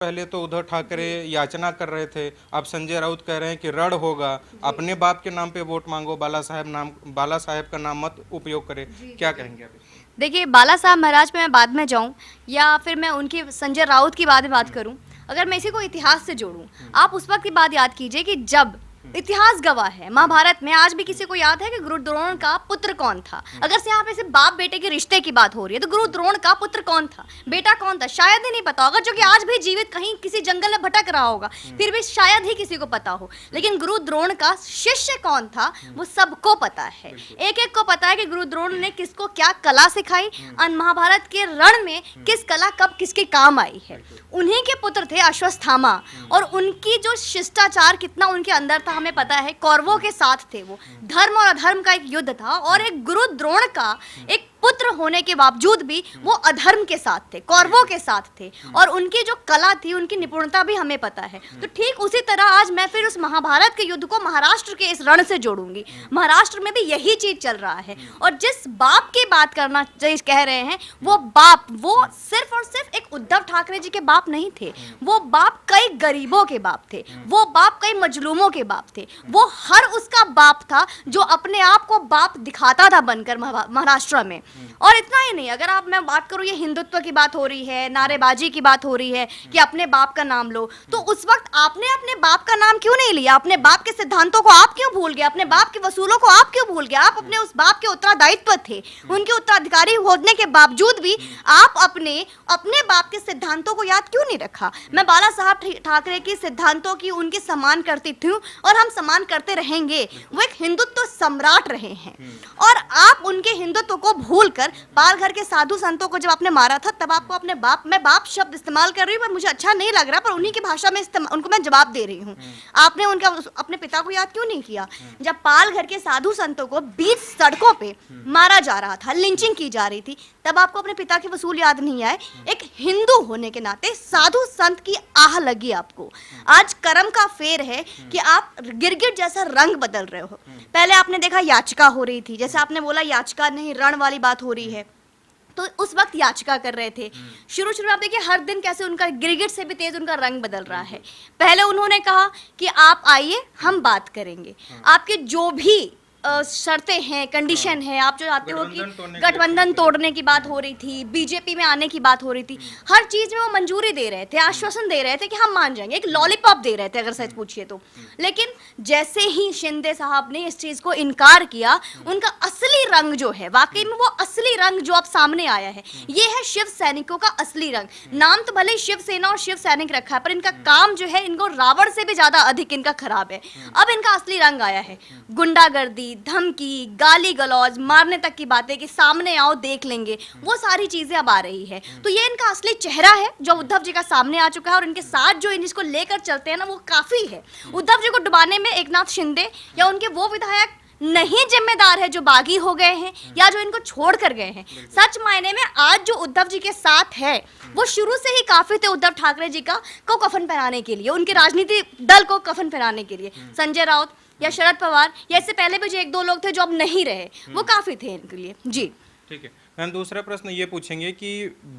पहले तो उद्धव ठाकरे याचना कर रहे थे, अब संजय राउत कह रहे हैं कि रण होगा, अपने बाप के नाम पे वोट मांगो, बाला साहेब का नाम मत उपयोग करें। क्या कहेंगे आप? देखिए, बाला साहब महाराज पे मैं बाद में जाऊं या फिर मैं उनकी संजय राउत की बाद में बात करूं, अगर मैं इसी को इतिहास से जोड़ूं, आप उस वक्त की बात याद कीजिए कि जब इतिहास गवाह है, महाभारत में आज भी किसी को याद है कि गुरु द्रोण का पुत्र कौन था। अगर से यहाँ पे सिर्फ बाप बेटे के रिश्ते की बात हो रही है तो गुरु द्रोण का पुत्र कौन था, बेटा कौन था, शायद ही नहीं पता होगा, जो कि आज भी जीवित कहीं किसी जंगल में भटक रहा होगा, फिर भी शायद ही किसी को पता हो। लेकिन गुरु द्रोण का शिष्य कौन था वो सबको पता है, एक एक को पता है कि गुरु द्रोण ने किसको क्या कला सिखाई और महाभारत के रण में किस कला कब किसके काम आई है। उन्हीं के पुत्र थे अश्वत्थामा, और उनकी जो शिष्टाचार कितना उनके अंदर था हमें पता है। कौरवों के साथ थे वो, धर्म और अधर्म का एक युद्ध था, और एक गुरु द्रोण का एक पुत्र होने के बावजूद भी वो अधर्म के साथ थे, कौरवों के साथ थे, और उनकी जो कला थी, उनकी निपुणता भी हमें पता है। तो ठीक उसी तरह आज मैं फिर उस महाभारत के युद्ध को महाराष्ट्र के इस रण से जोड़ूंगी। महाराष्ट्र में भी यही चीज चल रहा है, और जिस बाप की बात करना कह रहे हैं वो बाप, वो सिर्फ और सिर्फ एक उद्धव ठाकरे जी के बाप नहीं थे, वो बाप कई गरीबों के बाप थे, वो बाप कई मजलूमों के बाप थे, वो हर उसका बाप था जो अपने आप को बाप दिखाता था बनकर महाराष्ट्र में। और इतना ही नहीं, अगर आप मैं बात करूं, ये हिंदुत्व की बात हो रही है, नारेबाजी की बात हो रही है कि अपने बाप का नाम लो, तो उस वक्त आपने अपने बाप का नाम क्यों नहीं लिया, अपने बाप के सिद्धांतों को आप क्यों भूल गए, अपने बाप के वसूलों को आप क्यों भूल गए। आप अपने उस बाप के उत्तरादायित्व थे, उनके उत्तराधिकारी होने के बावजूद भी आप अपने बाप के सिद्धांतों को याद क्यों नहीं रखा। मैं बाला साहब ठाकरे के सिद्धांतों की उनकी सम्मान करती थी और हम सम्मान करते रहेंगे। वो एक हिंदुत्व सम्राट रहे हैं, और आप उनके हिंदुत्व को भूलकर पालघर के साधु संतों को जब आपने मारा था, तब आपको अपने बाप, मैं बाप शब्द इस्तेमाल कर रही हूँ, मुझे अच्छा नहीं लग रहा, पर उन्हीं की भाषा में उनको मैं जवाब दे रही हूँ। आपने उनका अपने पिता को याद क्यों नहीं किया जब पालघर के साधु संतों को बीच सड़कों पे मारा जा रहा था, लिंचिंग की जा रही थी, तब आपको अपने पिता के वसूल याद नहीं आए। एक हिंदू होने के नाते साधु संत की आह लगी आपको। आज कर्म का फेर है कि आप गिरगिट जैसा रंग बदल रहे हो। पहले आपने देखा याचिका हो रही थी, जैसे आपने बोला याचिका नहीं, रण वाली बात हो रही है, तो उस वक्त याचिका कर रहे थे। शुरू आप देखिए हर दिन कैसे उनका गिरगिट से भी तेज उनका रंग बदल रहा है। पहले उन्होंने कहा कि आप आइए हम बात करेंगे, आपके जो भी शर्तें हैं, कंडीशन है, आप जो चाहते हो कि गठबंधन तोड़ने की बात हो रही थी, बीजेपी में आने की बात हो रही थी, हर चीज में वो मंजूरी दे रहे थे, आश्वासन दे रहे थे कि हम मान जाएंगे, एक लॉलीपॉप दे रहे थे अगर सच पूछिए तो। लेकिन जैसे ही शिंदे साहब ने इस चीज को इनकार किया, उनका असली रंग जो है, वाकई में वो असली रंग जो अब सामने आया है, ये है शिव सैनिकों का असली रंग। नाम तो भले शिवसेना और शिव सैनिक रखा है, पर इनका काम जो है, इनको रावण से भी ज्यादा अधिक इनका खराब है। अब इनका असली रंग आया है, गुंडागर्दी, धमकी, गाली गलौज, मारने तक की बातें कि सामने आओ देख लेंगे, वो सारी चीजें अब आ रही है। तो ये इनका असली चेहरा है जो उद्धव जी का सामने आ चुका है, और इनके साथ जो इनको लेकर चलते हैं ना, वो काफी है। उद्धव जी को डुबाने में एकनाथ शिंदे या उनके वो विधायक नहीं जिम्मेदार है जो बागी हो गए हैं या जो इनको छोड़ कर गए हैं। सच मायने में आज जो उद्धव जी के साथ है वो शुरू से ही काफी थे उद्धव ठाकरे जी को कफन पहनाने के लिए, उनके राजनीति दल को कफन पहनाने के लिए। संजय राउत या शरद पवार या इससे पहले भी जो एक दो लोग थे जो अब नहीं रहे, वो काफी थे इनके लिए। जी ठीक है मैम, दूसरा प्रश्न ये पूछेंगे कि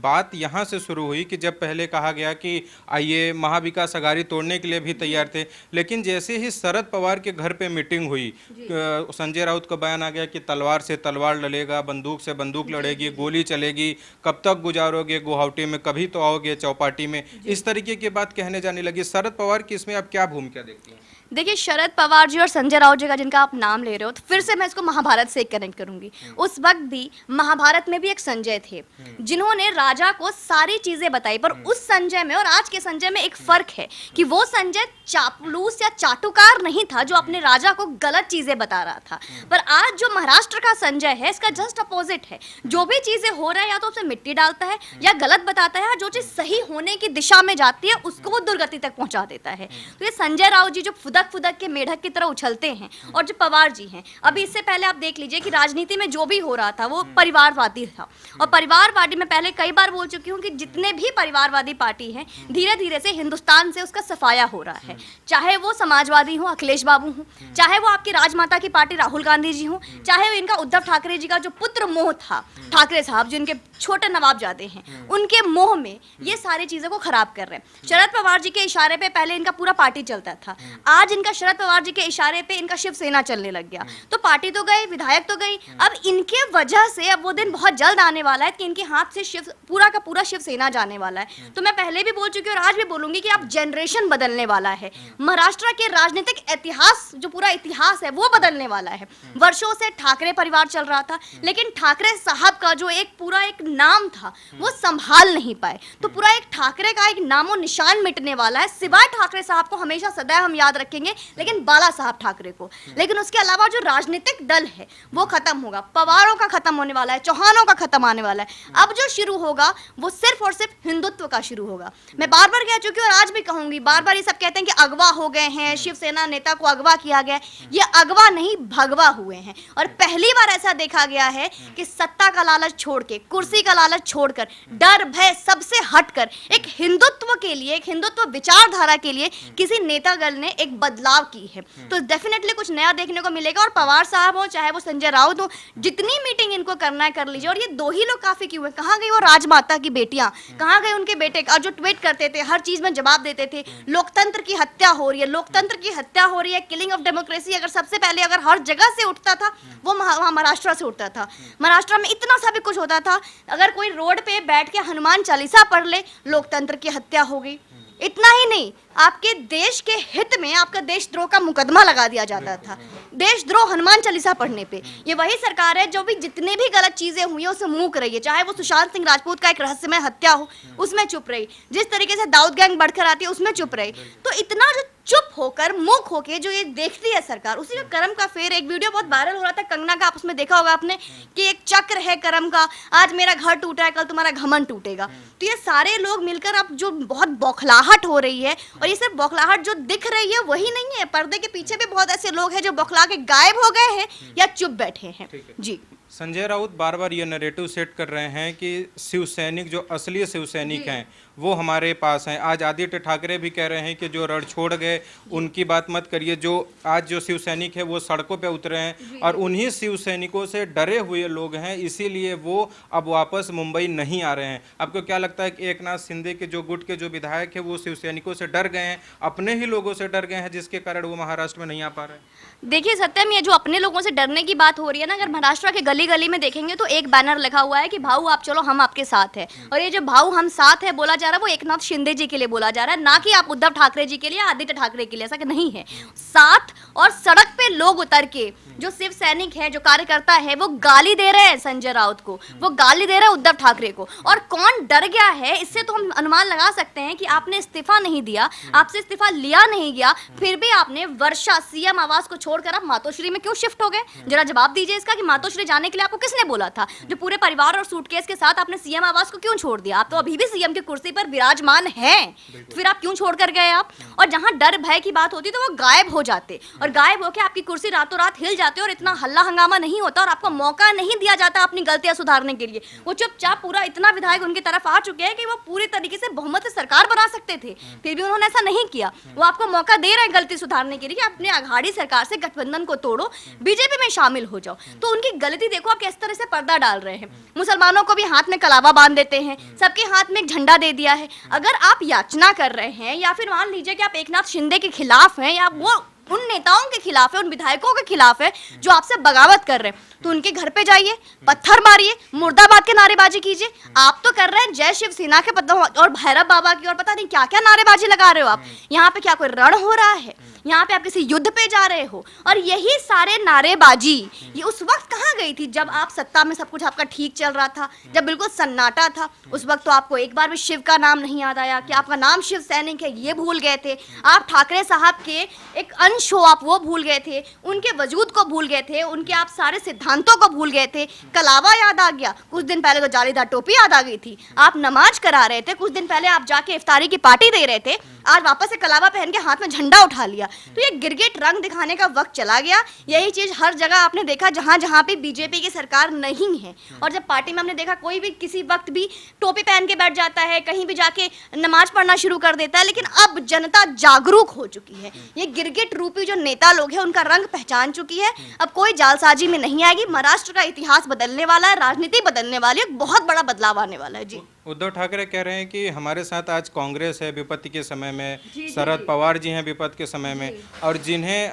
बात यहाँ से शुरू हुई कि जब पहले कहा गया कि आइए, महाविकास अघाड़ी तोड़ने के लिए भी तैयार थे, लेकिन जैसे ही शरद पवार के घर पे मीटिंग हुई, संजय राउत का बयान आ गया कि तलवार से तलवार लड़ेगा, बंदूक से बंदूक लड़ेगी, गोली चलेगी, कब तक गुजारोगे गुवाहाटी में, कभी तो आओगे चौपाटी में, इस तरीके की बात कहने जाने लगी। शरद पवार की इसमें आप क्या भूमिका देखती हैं? देखिए, शरद पवार जी और संजय राउत जी का जिनका आप नाम ले रहे हो, तो फिर से मैं इसको महाभारत से कनेक्ट करूंगी। उस वक्त भी महाभारत में भी एक संजय थे जिन्होंने राजा को सारी चीजें बताई, पर उस संजय में और आज के संजय में एक फर्क है कि वो संजय चापलूस या चाटुकार नहीं था जो अपने राजा को गलत चीजें बता रहा था, पर आज जो महाराष्ट्र का संजय है इसका जस्ट अपोजिट है। जो भी चीजें हो रहा है या तो उसे मिट्टी डालता है या गलत बताता है, जो चीज सही होने की दिशा में जाती है उसको वो दुर्गति तक पहुंचा देता है। तो ये संजय राउत जी जो फुदक के मेढक की तरह उछलते हैं, और जो पवार जी हैं, अभी इससे पहले आप देख लीजिए कि राजनीति में जो भी हो रहा था वो परिवारवाद परिवारवादी था। और परिवारवादी, मैं पहले कई बार बोल चुकी हूँ कि जितने भी परिवारवादी पार्टी हैं, धीरे धीरे से हिंदुस्तान से उसका सफाया हो रहा है। चाहे वो समाजवादी हो, अखिलेश बाबू हो, चाहे वो आपकी राजमाता की पार्टी राहुल गांधी जी हो, चाहे वो इनका उद्धव ठाकरे जी का जो पुत्र मोह था, ठाकरे साहब जो इनके छोटे नवाबजादे हैं, उनके मोह में ये सारी चीजों को खराब कर रहे हैं। शरद पवार जी के इशारे पे पहले इनका पूरा पार्टी चलता था, आज इनका शरद पवार जी के इशारे पे इनका शिवसेना चलने लग गया। तो पार्टी तो गई, विधायक तो गई, अब इनके वजह से अब वो दिन बहुत जल्द आने वाला है कि इनके हाथ से शिव पूरा का पूरा शिवसेना जाने वाला है। तो मैं पहले भी बोल चुकी हूँ और आज भी बोलूंगी कि अब जनरेशन बदलने वाला है। महाराष्ट्र के राजनीतिक इतिहास, जो पूरा इतिहास है, वो बदलने वाला है। वर्षों से ठाकरे परिवार चल रहा था, लेकिन ठाकरे साहब का जो एक पूरा एक नाम था वो संभाल नहीं पाए। तो पूरा एक ठाकरे का एक नामो निशान मिटने वाला है। सिवाय ठाकरे साहब को हमेशा सदैव हम याद रखेंगे, लेकिन बाला साहब ठाकरे को। लेकिन उसके अलावा जो राजनीतिक दल है वो खत्म होगा। पवारों का खत्म होने वाला है, चौहानों का खत्म आने वाला है। अब जो शुरू होगा वो सिर्फ और सिर्फ हिंदुत्व का शुरू होगा। मैं बार बार कह चुकी हूँ और आज भी कहूंगी, बार बार ये सब कहते हैं कि अगवा हो गए हैं, शिवसेना नेता को अगवा किया गया। ये अगवा नहीं, भगवा हुए हैं। और पहली बार ऐसा देखा गया है कि सत्ता का लालच छोड़ के, कुर्सी का लालच छोड़कर, डर भय सबसे हटकर एक हिंदुत्व के लिए, एक हिंदुत्व विचारधारा के लिए किसी नेतागण ने एक बदलाव की है। तो डेफिनेटली कुछ नया देखने को मिलेगा। और पवार साहब हो चाहे वो संजय राउत हो, जितनी मीटिंग इनको करना है कर लीजिए। और ये दो ही लोग काफी क्यों है? कहाँ गई वो राजमाता की बेटियां, कहाँ गए उनके बेटे? और जो ट्वीट करते थे, हर चीज में जवाब देते थे, लोकतंत्र की हत्या हो रही है, लोकतंत्र की हत्या हो रही है, किलिंग ऑफ डेमोक्रेसी। अगर सबसे पहले अगर हर जगह से उठता था वो वहाँ महाराष्ट्र से उठता था। महाराष्ट्र में इतना सा भी कुछ होता था, अगर कोई रोड पे बैठ के हनुमान चालीसा पढ़ ले, लोकतंत्र की हत्या हो गई। इतना ही नहीं, आपके देश के हित में आपका देशद्रोह का मुकदमा लगा दिया जाता था, देशद्रोह हनुमान चालीसा पढ़ने पे। ये वही सरकार है जो भी जितने भी गलत चीजें हुई है उसे मूक रही है। चाहे वो सुशांत सिंह राजपूत का एक रहस्यमय हत्या हो, उसमें चुप रही। जिस तरीके से दाऊद गैंग बढ़कर आती है उसमें चुप रही। तो इतना जो चुप होकर, मूक होके जो ये देखती है सरकार, उसी का कर्म का फेर। एक वीडियो बहुत वायरल हो रहा था कंगना का, आप उसमें देखा होगा आपने, कि एक चक्र है कर्म का, आज मेरा घर टूटा है, कल तुम्हारा घमंड टूटेगा। तो ये सारे लोग मिलकर अब जो बहुत बौखलाहट हो रही है, और ये सिर्फ बौखलाहट जो दिख रही है वही नहीं है, पर्दे के पीछे भी बहुत ऐसे लोग हैं जो बौखला के गायब हो गए हैं या चुप बैठे हैं। जी, संजय राउत बार बार ये नैरेटिव सेट कर रहे हैं कि शिव सैनिक, जो असली शिव सैनिक हैं, वो हमारे पास हैं। आज आदित्य ठाकरे भी कह रहे हैं कि जो रण छोड़ गए उनकी बात मत करिए, जो आज जो शिव सैनिक है वो सड़कों पे उतरे हैं और उन्हीं शिव सैनिकों से डरे हुए लोग हैं, इसीलिए वो अब वापस मुंबई नहीं आ रहे हैं। आपको क्या लगता है कि एकनाथ शिंदे के जो गुट के जो विधायक है वो शिव सैनिकों से डर गए हैं, अपने ही लोगों से डर गए हैं, जिसके कारण वो महाराष्ट्र में नहीं आ पा रहे हैं? देखिए सत्यम, ये जो अपने लोगों से डरने की बात हो रही है ना, अगर महाराष्ट्र के गली गली में देखेंगे तो एक बैनर लिखा हुआ है कि भाऊ आप चलो, हम आपके साथ है। और ये जो भाऊ हम साथ है बोला जा रहा है वो एकनाथ शिंदे जी के लिए बोला जा रहा है, ना कि आप उद्धव ठाकरे जी के लिए, आदित्य ठाकरे के लिए। ऐसा कि नहीं है। साथ और सड़क पे लोग उतर के जो शिव सैनिक है, जो कार्यकर्ता है, वो गाली दे रहे हैं संजय राउत को, वो गाली दे रहे हैं उद्धव ठाकरे को। और कौन डर गया है, इससे तो हम अनुमान लगा सकते हैं कि आपने इस्तीफा नहीं दिया, आपसे इस्तीफा लिया नहीं गया, फिर भी आपने वर्षा सीएम आवास को छोड़कर आप मातोश्री में क्यों शिफ्ट हो गए? जरा जवाब दीजिए इसका कि मातोश्री जाने के लिए आपको किसने बोला था? जो पूरे परिवार और सूटकेस के साथ आपने सीएम आवास को क्यों छोड़ दिया? आप तो अभी भी सीएम की कुर्सी पर विराजमान हैं, फिर आप क्यों छोड़ कर गए आप? और जहां डर भय की बात होती तो वो गायब हो जाते, और गायब होकर आपकी कुर्सी रातों रात हिल जाते, और इतना हल्ला हंगामा नहीं होता, और आपको मौका नहीं दिया जाता अपनी गलतियां सुधारने के लिए। वो चुपचाप, पूरा इतना विधायक उनकी तरफ आ चुके हैं कि वो पूरी तरीके से बहुमत से सरकार बना सकते थे, फिर भी उन्होंने ऐसा नहीं किया। वो आपको मौका दे रहे हैं गलती सुधारने के लिए कि अपने अघाड़ी सरकार से गठबंधन को तोड़ो, बीजेपी में शामिल हो जाओ। तो उनकी गलती देखो आप किस तरह से पर्दा डाल रहे हैं। मुसलमानों को भी हाथ में कलावा बांध देते हैं, सबके हाथ में एक झंडा दे दिया है। अगर आप याचना कर रहे हैं, या फिर मान लीजिए कि आप एकनाथ शिंदे के खिलाफ हैं, या वो उन नेताओं के खिलाफ है, उन विधायकों के खिलाफ है जो आपसे बगावत कर रहे हैं, तो उनके घर पे जाइए, पत्थर मारिए, मुर्दाबाद के नारेबाजी कीजिए। आप तो कर रहे हैं जय शिवसेना के और भैरव बाबा की, और पता नहीं क्या क्या नारेबाजी लगा रहे हो आप। यहाँ पे क्या कोई रण हो रहा है? यहाँ पे आप किसी युद्ध पे जा रहे हो? और यही सारे नारेबाजी ये उस वक्त कहाँ गई थी जब आप सत्ता में सब कुछ आपका ठीक चल रहा था, जब बिल्कुल सन्नाटा था। उस वक्त तो आपको एक बार भी शिव का नाम नहीं याद आया कि आपका नाम शिव सैनिक है, ये भूल गए थे। आप ठाकरे साहब के एक अंश वंश हो आप वो भूल गए थे, उनके वजूद को भूल गए थे, उनके आप सारे सिद्धांतों को भूल गए थे। कलावा याद आ गया, कुछ दिन पहले तो जालीदार टोपी याद आ गई थी। आप नमाज करा रहे थे, कुछ दिन पहले आप जाके इफ्तारी की पार्टी दे रहे थे, आज वापस से कलावा पहन के हाथ में झंडा उठा लिया। तो ये गिरगिट रंग दिखाने का वक्त चला गया। यही चीज हर जगह आपने देखा जहां जहां पे बीजेपी की सरकार नहीं है। और जब पार्टी में हमने देखा कोई भी किसी वक्त भी टोपी पहन के बैठ जाता है, कहीं भी जाके नमाज पढ़ना शुरू कर देता है। लेकिन अब जनता जागरूक हो चुकी है, ये गिरगिट रूपी जो नेता लोग हैं उनका रंग पहचान चुकी है। अब कोई जालसाजी में नहीं आएगी। महाराष्ट्र का इतिहास बदलने वाला है, राजनीति बदलने वाली है, बहुत बड़ा बदलाव आने वाला है। जी, उद्धव ठाकरे कह रहे हैं कि हमारे साथ आज कांग्रेस है विपत्ति के समय में, जी, शरद पवार जी हैं विपत्ति के समय में, और जिन्हें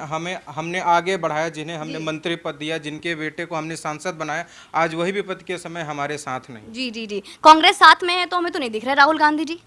हमने आगे बढ़ाया, जिन्हें हमने मंत्री पद दिया, जिनके बेटे को हमने सांसद बनाया, आज वही विपत्ति के समय हमारे साथ नहीं। जी जी जी, कांग्रेस साथ में है तो हमें तो नहीं दिख रहा है राहुल गांधी जी।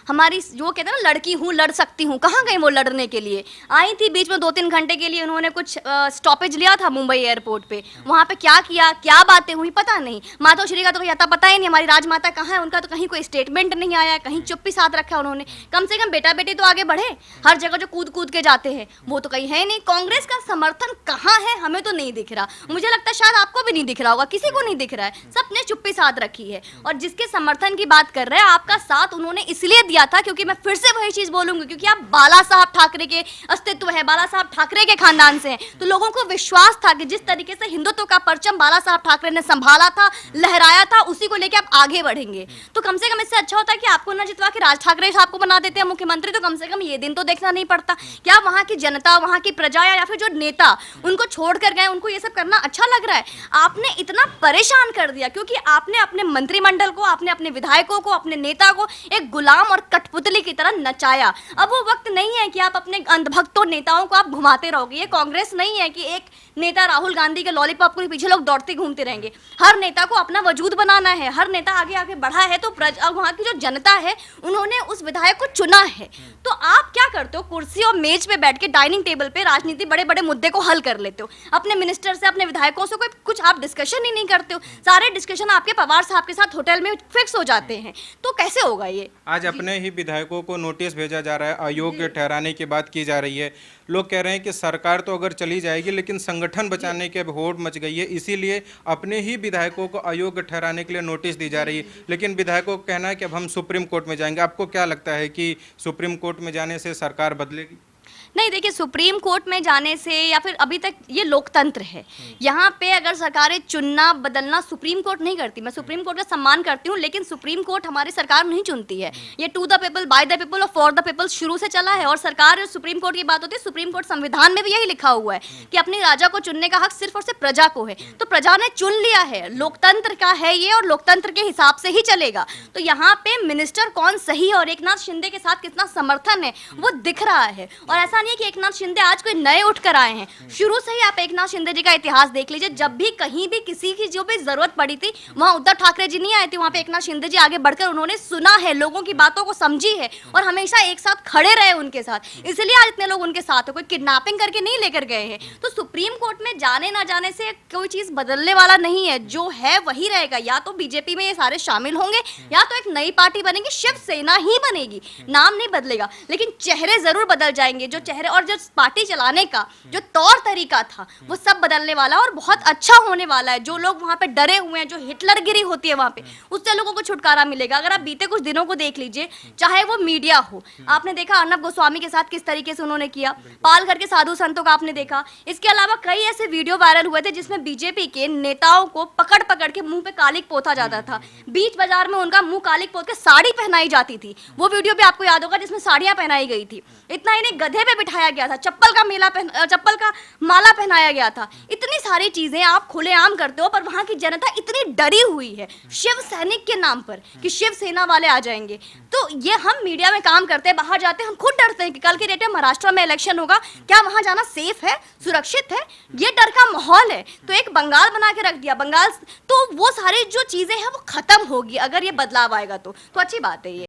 हमारी जो कहते हैं ना लड़की हूँ लड़ सकती हूँ, कहाँ गई वो लड़ने के लिए? आई थी बीच में 2-3 घंटे के लिए, उन्होंने कुछ स्टॉपेज लिया था मुंबई एयरपोर्ट पे, वहाँ पे क्या किया, क्या बातें हुई पता नहीं। मातोश्री का तो कोई आता पता ही नहीं, हमारी राजमाता कहाँ है, उनका तो कहीं कोई स्टेटमेंट नहीं आया, कहीं चुप्पी साथ रखा उन्होंने। कम से कम बेटा बेटी तो आगे बढ़े, हर जगह जो कूद कूद के जाते हैं वो तो कहीं है नहीं। कांग्रेस का समर्थन कहाँ है हमें तो नहीं दिख रहा, मुझे लगता है शायद आपको भी नहीं दिख रहा होगा, किसी को नहीं दिख रहा है, सबने चुप्पी साथ रखी है। और जिसके समर्थन की बात कर रहे हैं, आपका साथ उन्होंने इसलिए दिया था, क्योंकि मैं फिर से वही चीज बोलूंगी, क्योंकि आप बाला साहब ठाकरे के अस्तित्व है, बाला साहब ठाकरे के खानदान से हैं, तो लोगों को विश्वास था कि जिस तरीके से हिंदुत्व का परचम बाला साहब ठाकरे ने संभाला था, लहराया था, उसी को लेकर आप आगे बढ़ेंगे। तो कम से कम इससे अच्छा होता है कि आपको ना जितवा के राज ठाकरे साहब को बना देते हैं मुख्यमंत्री, तो कम से कम ये दिन तो देखना नहीं पड़ता। क्या वहां की जनता, वहां की प्रजा या फिर जो नेता उनको छोड़ कर गए, उनको ये सब करना अच्छा लग रहा है? आपने इतना परेशान कर दिया क्योंकि आपने अपने मंत्रिमंडल को, आपने अपने विधायकों को, अपने नेता को एक गुलाम और कठपुतली की तरह नचाया। अब वो वक्त नहीं है कि आप अपने अंधभक्तों नेताओं को आप घुमाते रहोगे। ये कांग्रेस नहीं है कि एक नेता राहुल गांधी के लॉलीपॉप के पीछे लोग दौड़ते घूमते रहेंगे। हर नेता को अपना वजूद बनाना है, हर नेता आगे आगे बढ़ा है तो वहाँ की जो जनता है उन्होंने उस विधायक को चुना है। तो आप क्या करते हो, कुर्सी और मेज पे बैठ के डाइनिंग टेबल पे राजनीति बड़े बड़े मुद्दे को हल कर लेते हो, अपने मिनिस्टर से, अपने विधायकों से कोई कुछ आप डिस्कशन ही नहीं करते हो। सारे डिस्कशन आपके पवार साहब के साथ होटल में फिक्स हो जाते हैं, तो कैसे होगा ये? आज अपने ही विधायकों को नोटिस भेजा जा रहा है, अयोग्य ठहराने की बात की जा रही है। लोग कह रहे हैं कि सरकार तो अगर चली जाएगी लेकिन संगठन बचाने के अब होड़ मच गई है, इसीलिए अपने ही विधायकों को अयोग्य ठहराने के लिए नोटिस दी जा रही है। लेकिन विधायकों का कहना है कि अब हम सुप्रीम कोर्ट में जाएंगे। आपको क्या लगता है कि सुप्रीम कोर्ट में जाने से सरकार बदलेगी? नहीं, देखिए, सुप्रीम कोर्ट में जाने से या फिर अभी तक ये लोकतंत्र है, यहाँ पे अगर सरकारें चुनना बदलना सुप्रीम कोर्ट नहीं करती। मैं सुप्रीम कोर्ट का सम्मान करती हूँ, लेकिन सुप्रीम कोर्ट हमारी सरकार नहीं चुनती है। ये to the people, by the people और फॉर द पीपल शुरू से चला है। और सरकार सुप्रीम कोर्ट की बात होती है, सुप्रीम कोर्ट संविधान में भी यही लिखा हुआ है कि अपनी राजा को चुनने का हक सिर्फ और सिर्फ प्रजा को है। तो प्रजा ने चुन लिया है, लोकतंत्र का है ये, और लोकतंत्र के हिसाब से ही चलेगा। तो यहाँ पे मिनिस्टर कौन सही और एकनाथ शिंदे के साथ कितना समर्थन है वो दिख रहा है। और ऐसा नहीं है कि एकनाथ शिंदे आज कोई नए उठ कर आए हैं, शुरू से ही आप एकनाथ शिंदे जी का इतिहास देख लीजिए। जब भी कहीं भी किसी की जो भी जरूरत पड़ी थी, वहां उद्धव ठाकरे जी नहीं आए थे, वहां पे एकनाथ शिंदे जी आगे बढ़कर उन्होंने सुना है, लोगों की बातों को समझी है और हमेशा एक साथ खड़े रहे उनके साथ। इसलिए आज इतने लोग उनके साथ है, कोई किडनैपिंग करके नहीं लेकर गए हैं। तो सुप्रीम कोर्ट में जाने ना जाने से कोई चीज बदलने वाला नहीं है, जो है वही रहेगा। या तो बीजेपी में ये सारे शामिल होंगे या तो एक नई पार्टी बनेगी, शिवसेना ही बनेगी, नाम नहीं बदलेगा, लेकिन चेहरे जरूर बदल जाएंगे। जो चेहरे और जो पार्टी चलाने का जो तौर तरीका था वो सब बदलने वाला और बहुत अच्छा होने वाला है। जो लोग वहां पे डरे हुए हैं, जो हिटलरगिरी होती है वहां पे, उससे लोगों को छुटकारा मिलेगा। अगर आप बीते कुछ दिनों को देख लीजिए, चाहे वो मीडिया हो, आपने देखा अर्नब गोस्वामी के साथ किस तरीके से उन्होंने किया, पालघर के साधु संतों का आपने देखा। इसके अलावा कई ऐसे वीडियो वायरल हुए थे जिसमें बीजेपी के नेताओं को पकड़ पकड़ के मुंह पे कालिक पोता जाता था, बीच बाजार में उनका मुंह कालिक पोत के साड़ी पहनाई जाती थी। वो वीडियो भी आपको याद होगा जिसमें साड़ियां पहनाई गई थी। इतना इन्हें गधे पे बिठाया गया था, चप्पल का माला पहनाया गया था। इतनी सारी चीजें आप खुलेआम करते हो, पर वहां की जनता इतनी डरी हुई है शिव सैनिक के नाम पर कि शिवसेना वाले आ जाएंगे। तो ये हम मीडिया में काम करते हैं, बाहर जाते हैं, हम खुद डरते हैं कि कल के डेट में महाराष्ट्र में इलेक्शन होगा, क्या वहां जाना सेफ है, सुरक्षित है? ये डर का माहौल है। तो एक बंगाल बना के रख दिया, बंगाल, तो वो सारी जो चीजें हैं वो खत्म होगी अगर ये बदलाव आएगा तो अच्छी बात है ये।